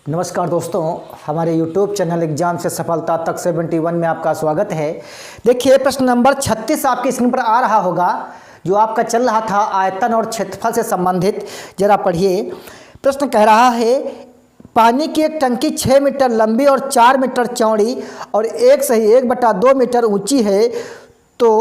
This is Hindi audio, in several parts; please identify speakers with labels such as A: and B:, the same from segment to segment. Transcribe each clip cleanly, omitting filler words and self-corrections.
A: नमस्कार दोस्तों, हमारे YouTube चैनल एग्जाम से सफलता तक 71 में आपका स्वागत है। देखिए प्रश्न नंबर 36 आपकी स्क्रीन पर आ रहा होगा, जो आपका चल रहा था आयतन और क्षेत्रफल से संबंधित। जरा पढ़िए। प्रश्न कह रहा है पानी की एक टंकी 6 मीटर लंबी और 4 मीटर चौड़ी और 1/2 मीटर ऊंची है, तो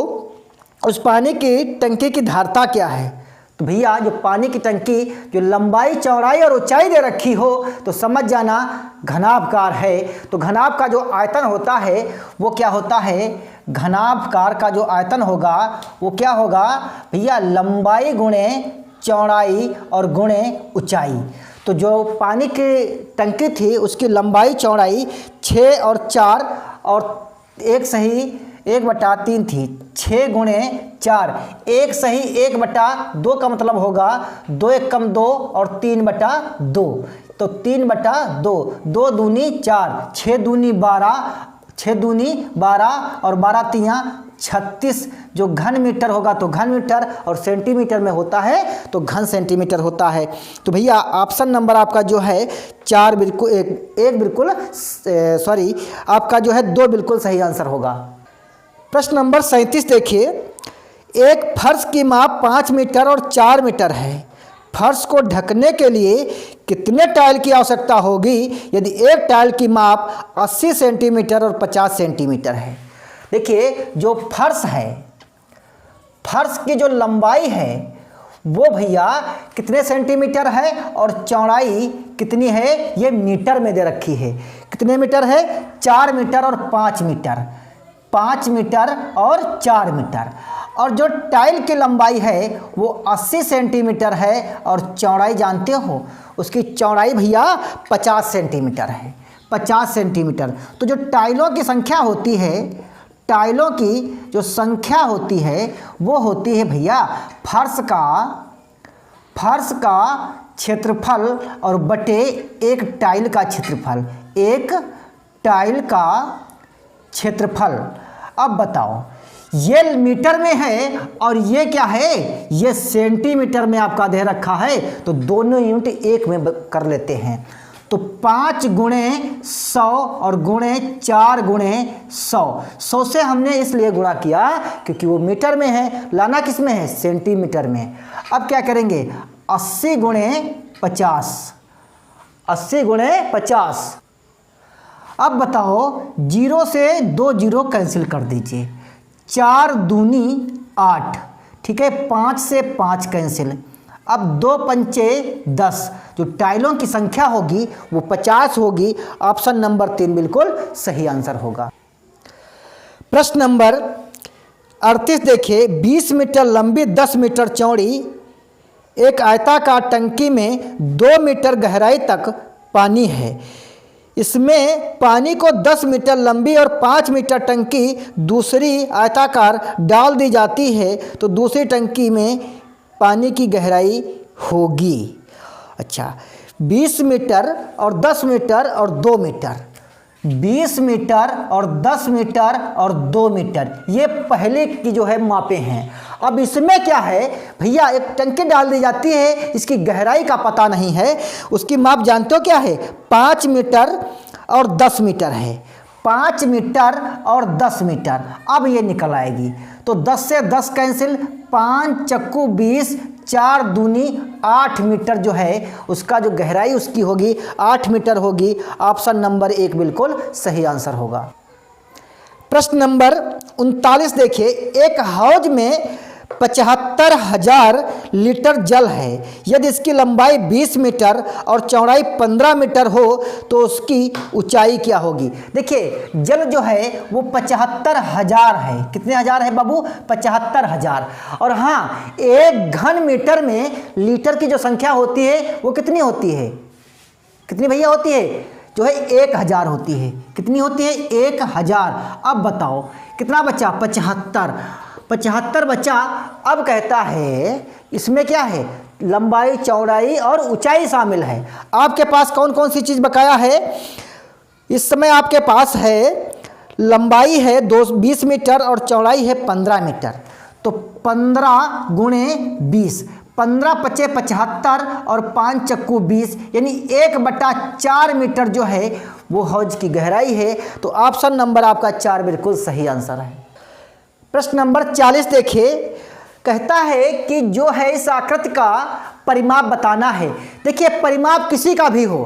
A: उस पानी की टंकी की धारता क्या है। तो भैया जो पानी की टंकी जो लंबाई चौड़ाई और ऊंचाई दे रखी हो तो समझ जाना घनाभकार है। तो घनाभ का जो आयतन होता है वो क्या होता है, घनाभकार का जो आयतन होगा वो क्या होगा भैया, लंबाई गुणे चौड़ाई और गुणे ऊंचाई। तो जो पानी की टंकी थी उसकी लंबाई चौड़ाई 6 और 4 और 1/3 थी। 6 गुणे 4 1/2 का मतलब होगा 2 × 1 = 2 और 3/2। तो 3/2, 2 दूनी 4, 6 दूनी 12 और 12 तियाँ 36। जो घन मीटर होगा तो घन मीटर और सेंटीमीटर में होता है तो घन सेंटीमीटर होता है। तो भैया ऑप्शन नंबर आपका जो है 4 बिल्कुल एक बिल्कुल सॉरी आपका जो है 2 बिल्कुल सही आंसर होगा। प्रश्न नंबर 37 देखिए। एक फर्श की माप 5 मीटर और 4 मीटर है। फर्श को ढकने के लिए कितने टाइल की आवश्यकता होगी यदि एक टाइल की माप 80 सेंटीमीटर और 50 सेंटीमीटर है। देखिए जो फर्श है, फर्श की जो लंबाई है वो भैया कितने सेंटीमीटर है और चौड़ाई कितनी है ये मीटर में दे रखी है। कितने मीटर है, 4 मीटर और 5 मीटर, 5 मीटर और 4 मीटर। और जो टाइल की लंबाई है वो 80 सेंटीमीटर है और चौड़ाई जानते हो उसकी चौड़ाई भैया 50 सेंटीमीटर है, 50 सेंटीमीटर। तो जो टाइलों की संख्या होती है, टाइलों की जो संख्या होती है वो होती है भैया फर्श का क्षेत्रफल और बटे एक टाइल का क्षेत्रफल, एक टाइल का क्षेत्रफल। अब बताओ ये मीटर में है और ये क्या है, ये सेंटीमीटर में आपका दे रखा है। तो दोनों यूनिट एक में कर लेते हैं। तो 5 गुणे 100 और गुणे 4 गुणे 100। 100 से हमने इसलिए गुणा किया क्योंकि वो मीटर में है, लाना किस में है, सेंटीमीटर में। अब क्या करेंगे, 80 गुणे 50, 80 गुणे 50। अब बताओ 0 से 2 0 कैंसिल कर दीजिए, 4 दूनी 8, ठीक है, 5 से 5 कैंसिल। अब 2 पंचे 10, जो टाइलों की संख्या होगी वो 50 होगी। ऑप्शन नंबर 3 बिल्कुल सही आंसर होगा। प्रश्न नंबर 38 देखिए। 20 मीटर लंबी 10 मीटर चौड़ी एक आयताकार टंकी में 2 मीटर गहराई तक पानी है। इसमें पानी को 10 मीटर लंबी और 5 मीटर टंकी दूसरी आयताकार डाल दी जाती है तो दूसरी टंकी में पानी की गहराई होगी। अच्छा, 20 मीटर और 10 मीटर और 2 मीटर, 20 मीटर और 10 मीटर और 2 मीटर, ये पहले की जो है मापें हैं। अब इसमें क्या है भैया, एक टंकी डाल दी जाती है, इसकी गहराई का पता नहीं है, उसकी माप जानते हो क्या है, 5 मीटर और 10 मीटर है, 5 मीटर और 10 मीटर। अब ये निकल आएगी तो 10 से 10 कैंसिल, 5 चक्कू 20, 4 दूनी 8 मीटर जो है उसका जो गहराई उसकी होगी 8 मीटर होगी। ऑप्शन नंबर 1 बिल्कुल सही आंसर होगा। प्रश्न नंबर 39 देखिए। एक हौज में 75,000 लीटर जल है। यदि इसकी लंबाई 20 मीटर और चौड़ाई 15 मीटर हो तो उसकी ऊंचाई क्या होगी। देखिए जल जो है वो 75,000 है। कितने हजार है बाबू, 75,000। और हाँ, एक घन मीटर में लीटर की जो संख्या होती है वो कितनी होती है, कितनी भैया होती है, जो है 1000 होती है। कितनी होती है, 1000। अब बताओ कितना बचा, 75 बचा। अब कहता है इसमें क्या है, लंबाई चौड़ाई और ऊंचाई शामिल है। आपके पास कौन कौन सी चीज़ बकाया है इस समय, आपके पास है लंबाई है 20 मीटर और चौड़ाई है 15 मीटर। तो 15 गुणे 20, 15 पचे 75 और 5 चक्कू 20, यानी 1/4 मीटर जो है वो हौज की गहराई है। तो ऑप्शन नंबर आपका 4 बिल्कुल सही आंसर है। प्रश्न नंबर 40 देखिए, कहता है कि जो है इस आकृति का परिमाप बताना है। देखिए परिमाप किसी का भी हो,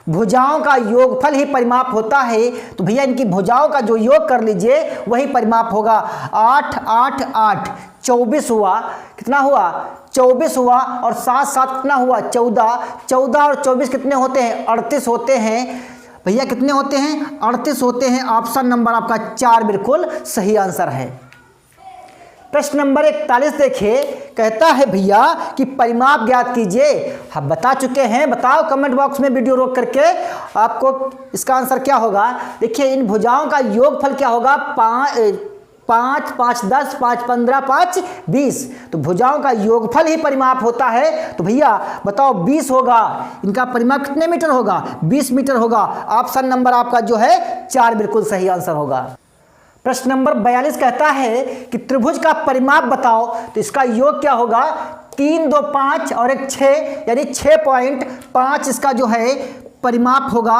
A: भुजाओं का योगफल ही परिमाप होता है। तो भैया इनकी भुजाओं का जो योग कर लीजिए वही परिमाप होगा। 8 8 8 24 हुआ, कितना हुआ 24 हुआ, और 7 7 कितना हुआ 14, 14 और 24 कितने होते हैं 38 होते हैं। भैया कितने होते हैं 38 होते हैं। ऑप्शन नंबर आपका 4 बिल्कुल सही आंसर है। प्रश्न नंबर 41 देखिए, कहता है भैया कि परिमाप ज्ञात कीजिए। हम बता चुके हैं, बताओ कमेंट बॉक्स में वीडियो रोक करके आपको इसका आंसर क्या होगा। देखिए इन भुजाओं का योगफल क्या होगा, 5 5 10 5 15 5 20। तो भुजाओं का योगफल ही परिमाप होता है। तो भैया बताओ 20 होगा, इनका परिमाप कितने मीटर होगा 20 मीटर होगा। ऑप्शन नंबर आपका जो है 4 बिल्कुल सही आंसर होगा। प्रश्न नंबर 42 कहता है कि त्रिभुज का परिमाप बताओ। तो इसका योग क्या होगा, 3 2 5 और 1 6, यानी 6.5 इसका जो है परिमाप होगा,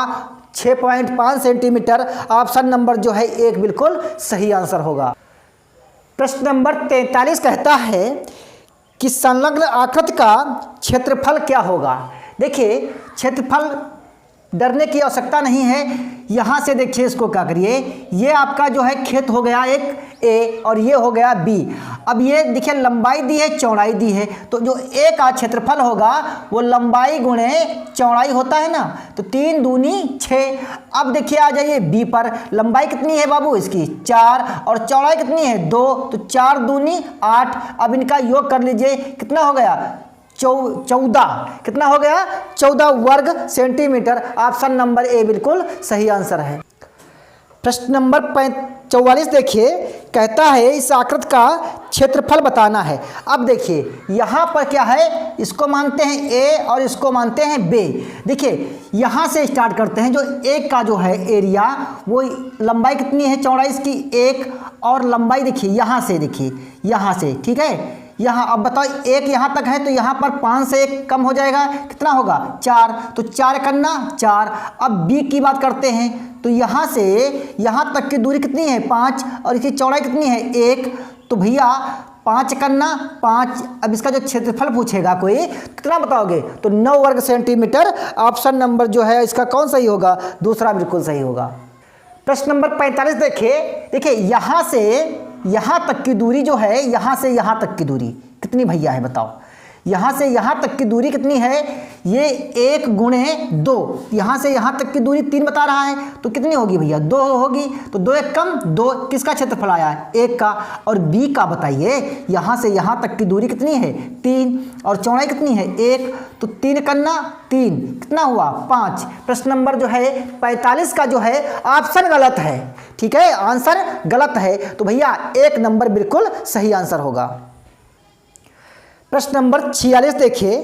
A: 6.5 सेंटीमीटर। ऑप्शन नंबर जो है 1 बिल्कुल सही आंसर होगा। प्रश्न नंबर 43 कहता है कि संलग्न आकृति का क्षेत्रफल क्या होगा। देखिए क्षेत्रफल डरने की आवश्यकता नहीं है। यहाँ से देखिए इसको क्या करिए, ये आपका जो है खेत हो गया एक ए और ये हो गया बी। अब ये देखिए लंबाई दी है चौड़ाई दी है, तो जो ए का क्षेत्रफल होगा वो लंबाई गुणे चौड़ाई होता है ना। तो 3 दूनी 6। अब देखिए आ जाइए बी पर, लंबाई कितनी है बाबू इसकी 4 और चौड़ाई कितनी है 2, तो 4 दूनी 8। अब इनका योग कर लीजिए, कितना हो गया 14, कितना हो गया 14 वर्ग सेंटीमीटर। ऑप्शन नंबर ए बिल्कुल सही आंसर है। प्रश्न नंबर 44 देखिए, कहता है इस आकृति का क्षेत्रफल बताना है। अब देखिए यहाँ पर क्या है, इसको मानते हैं ए और इसको मानते हैं बी। देखिए यहाँ से स्टार्ट करते हैं, जो एक का जो है एरिया वो लंबाई कितनी है चौड़ाई इसकी 1, और लंबाई देखिए यहाँ से, देखिए यहाँ से, ठीक है यहाँ। अब बताओ 1 यहाँ तक है, तो यहाँ पर 5 से 1 कम हो जाएगा, कितना होगा 4, तो 4 करना 4। अब बी की बात करते हैं, तो यहाँ से यहाँ तक की दूरी कितनी है 5 और इसकी चौड़ाई कितनी है 1, तो भैया 5 करना 5। अब इसका जो क्षेत्रफल पूछेगा कोई, कितना बताओगे, तो 9 वर्ग सेंटीमीटर। ऑप्शन नंबर जो है इसका कौन सही होगा, दूसरा बिल्कुल सही होगा। प्रश्न नंबर 45 देखिए यहाँ से यहाँ तक की दूरी जो है, यहाँ से यहाँ तक की दूरी कितनी भैया है बताओ। यहाँ से यहाँ तक की दूरी कितनी है, ये 1 गुणे 2, यहाँ से यहाँ तक की दूरी 3 बता रहा है, तो कितनी होगी भैया 2 होगी। तो 2 1 कम 2, किसका क्षेत्रफल आया है 1 का। और बी का बताइए, यहाँ से यहाँ तक की दूरी कितनी है 3 और चौड़ाई कितनी है 1, तो 3 करना 3, कितना हुआ 5। प्रश्न नंबर जो है 45 का जो है ऑप्शन गलत है, ठीक है आंसर गलत है। तो भैया 1 नंबर बिल्कुल सही आंसर होगा। प्रश्न नंबर 46 देखिए,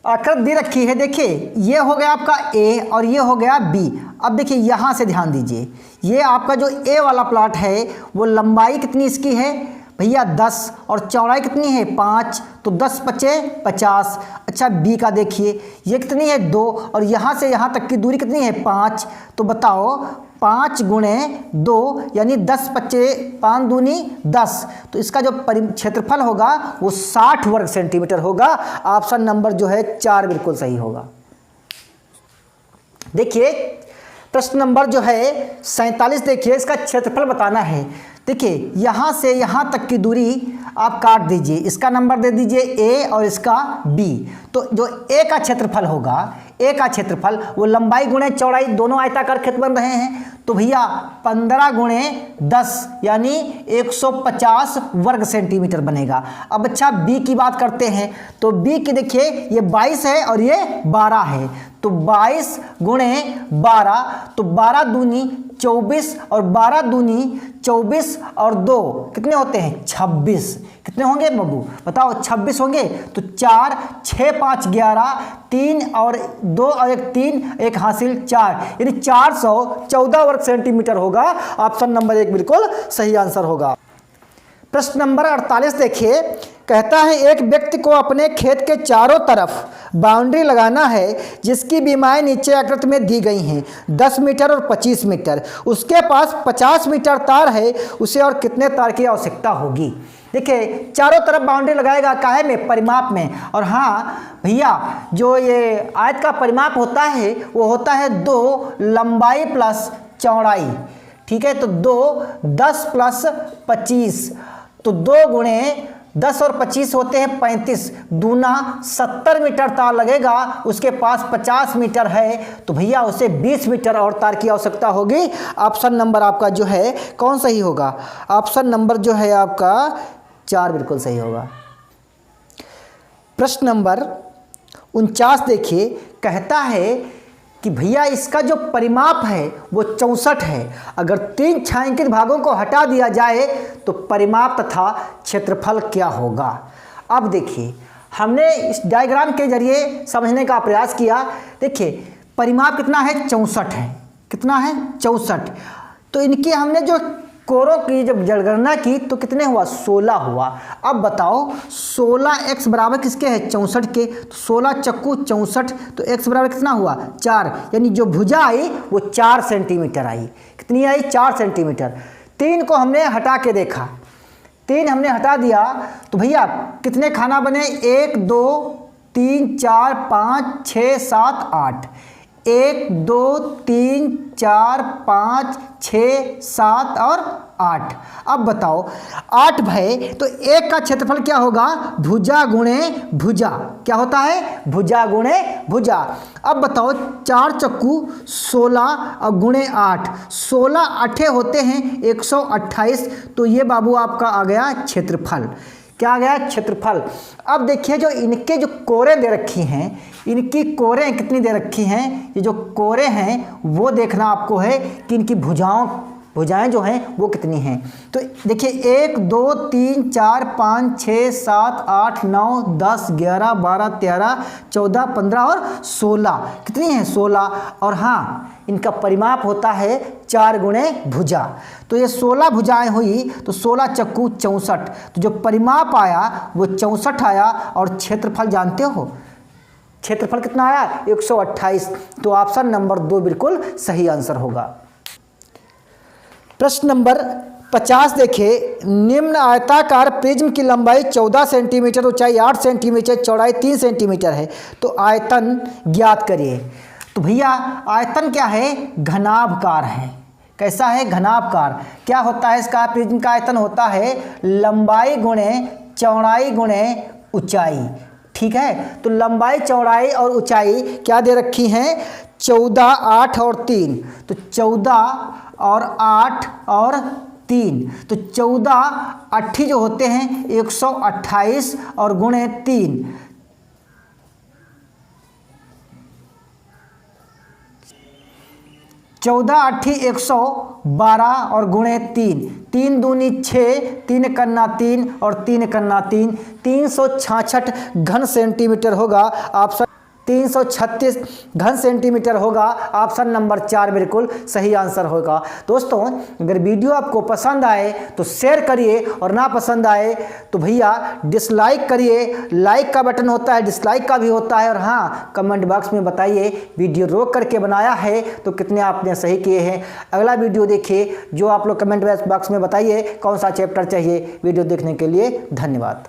A: आकृति दी रखी है। देखिए ये हो गया आपका ए और ये हो गया बी। अब देखिए यहाँ से ध्यान दीजिए, ये आपका जो ए वाला प्लॉट है वो लंबाई कितनी इसकी है भैया 10 और चौड़ाई कितनी है 5, तो 10 पचे 50। अच्छा बी का देखिए, ये कितनी है 2 और यहाँ से यहाँ तक की दूरी कितनी है 5, तो बताओ 5 गुणे 2 यानी 10 पचे 5 दूनी 10। तो इसका जो क्षेत्रफल होगा वो 60 वर्ग सेंटीमीटर होगा। ऑप्शन नंबर जो है 4 बिल्कुल सही होगा। देखिए प्रश्न नंबर जो है 47 देखिए, इसका क्षेत्रफल बताना है। देखिए यहाँ से यहाँ तक की दूरी आप काट दीजिए, इसका नंबर दे दीजिए ए और इसका बी। तो जो ए का क्षेत्रफल होगा, ए का क्षेत्रफल वो लंबाई गुणे चौड़ाई दोनों आयताकार खेत बन रहे हैं, तो भैया 15 गुणे 10 यानी 150 वर्ग सेंटीमीटर बनेगा। अब अच्छा बी की बात करते हैं, तो बी की देखिए ये 22 है और ये 12 है, तो 22 गुणे 12, तो 12 दूनी 24 और 12 दूनी 24 और 2 कितने होते हैं 26। कितने होंगे बाबू बताओ 26 होंगे। तो 4 6 5 11, 3 और 2 और 1 3, 1 हासिल 4, यानी 414 वर्ग सेंटीमीटर होगा। ऑप्शन नंबर 1 बिल्कुल सही आंसर होगा। प्रश्न नंबर 48 देखिए, कहता है एक व्यक्ति को अपने खेत के चारों तरफ बाउंड्री लगाना है जिसकी बीमाएं नीचे आकृति में दी गई हैं 10 मीटर और 25 मीटर। उसके पास 50 मीटर तार है, उसे और कितने तार की आवश्यकता होगी। देखिए चारों तरफ बाउंड्री लगाएगा काहे में, परिमाप में। और हाँ भैया, जो ये आयत का परिमाप होता है वो होता है 2 लंबाई प्लस चौड़ाई, ठीक है। तो 2 10 प्लस 25, तो 2 गुणे 10 और 25 होते हैं 35, दूना 70 मीटर तार लगेगा। उसके पास 50 मीटर है, तो भैया उसे 20 मीटर और तार की आवश्यकता होगी। ऑप्शन नंबर आपका जो है कौन सही होगा, ऑप्शन नंबर जो है आपका 4 बिल्कुल सही होगा। प्रश्न नंबर 49 देखिए, कहता है कि भैया इसका जो परिमाप है वो 64 है। अगर 3 छायांकित भागों को हटा दिया जाए तो परिमाप तथा क्षेत्रफल क्या होगा। अब देखिए हमने इस डायग्राम के जरिए समझने का प्रयास किया। देखिए परिमाप कितना है, 64 है। कितना है, 64। तो इनकी हमने जो कोरों की जब जनगणना की तो कितने हुआ, 16 हुआ। अब बताओ 16x बराबर किसके है, 64 के। तो 16 चक्कू 64, तो x बराबर कितना हुआ, 4। यानी जो भुजा आई वो 4 सेंटीमीटर आई। कितनी आई, 4 सेंटीमीटर। 3 को हमने हटा के देखा, 3 हमने हटा दिया तो भैया कितने खाना बने, 1 2 3 4 5 6 7 8। 1 2 3 4 5 6 7 और 8। अब बताओ 8 भय तो 1 का क्षेत्रफल क्या होगा, भुजा गुणे भुजा। क्या होता है, भुजा गुणे भुजा। अब बताओ 4 चक्कू 16 और गुणे 8, 16 8 होते हैं 128। तो ये बाबू आपका आ गया क्षेत्रफल। क्या आ गया, क्षेत्रफल। अब देखिए जो इनके जो कोरे दे रखी हैं, इनकी कोरें कितनी दे रखी हैं, ये जो कोरे हैं वो देखना आपको है कि इनकी भुजाएं जो हैं वो कितनी हैं। तो देखिए 1 2 3 4 5 6 7 8 9 10 11 12 13 14 15 और 16। कितनी हैं, 16। और हाँ इनका परिमाप होता है 4 गुणे भुजा। तो ये 16 भुजाएं हुई, तो 16 चक्कू 64। तो जो परिमाप आया वो 64 आया। और क्षेत्रफल जानते हो, क्षेत्रफल कितना आया, 128। तो ऑप्शन नंबर 2 बिल्कुल सही आंसर होगा। प्रश्न नंबर 50 देखिए, निम्न आयताकार प्रिज्म की लंबाई 14 सेंटीमीटर, ऊंचाई 8 सेंटीमीटर, चौड़ाई 3 सेंटीमीटर है। तो आयतन ज्ञात करिए। तो भैया आयतन क्या है, घनाभकार है। कैसा है, घनाभकार। क्या होता है इसका, प्रिज्म का आयतन होता है लंबाई गुणे चौड़ाई गुणे ऊंचाई। ठीक है, तो लंबाई चौड़ाई और ऊंचाई क्या दे रखी हैं, 14 8 और 3। तो 14 और 8 और 3, तो 14 8 जो होते हैं 128 और गुणे 3, 14 8 112 और गुणे 3, 3 दूनी 6, 3 कन्ना 3 और 3 कन्ना 3, 366 घन सेंटीमीटर होगा। ऑप्शन 336 घन सेंटीमीटर होगा। ऑप्शन नंबर 4 बिल्कुल सही आंसर होगा। दोस्तों अगर वीडियो आपको पसंद आए तो शेयर करिए, और ना पसंद आए तो भैया डिसलाइक करिए। लाइक का बटन होता है, डिसलाइक का भी होता है। और हाँ कमेंट बॉक्स में बताइए वीडियो रोक करके बनाया है तो कितने आपने सही किए हैं। अगला वीडियो देखिए जो आप लोग कमेंट बॉक्स में बताइए कौन सा चैप्टर चाहिए। वीडियो देखने के लिए धन्यवाद।